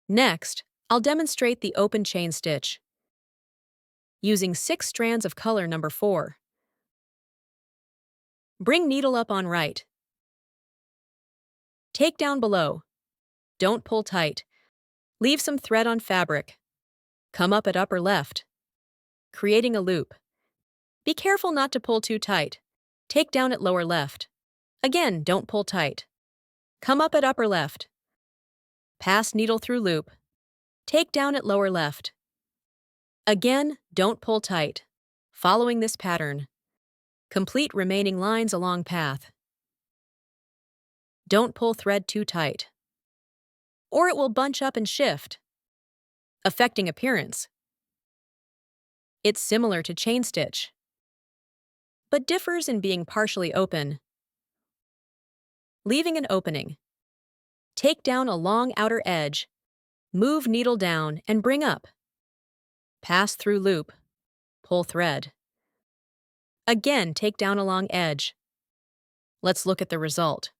Next, I'll demonstrate the open chain stitch. Using 6 strands of color number 4. Bring needle up on right. Take down below. Don't pull tight. Leave some thread on fabric. Come up at upper left, creating a loop. Be careful not to pull too tight. Take down at lower left. Again, don't pull tight. Come up at upper left. Pass needle through loop. Take down at lower left. Again, don't pull tight. Following this pattern. Complete remaining lines along path. Don't pull thread too tight, or it will bunch up and shift, affecting appearance. It's similar to chain stitch, but differs in being partially open. Leaving an opening. Take down a long outer edge, move needle down and bring up. Pass through loop, pull thread. Again, take down a long edge. Let's look at the result.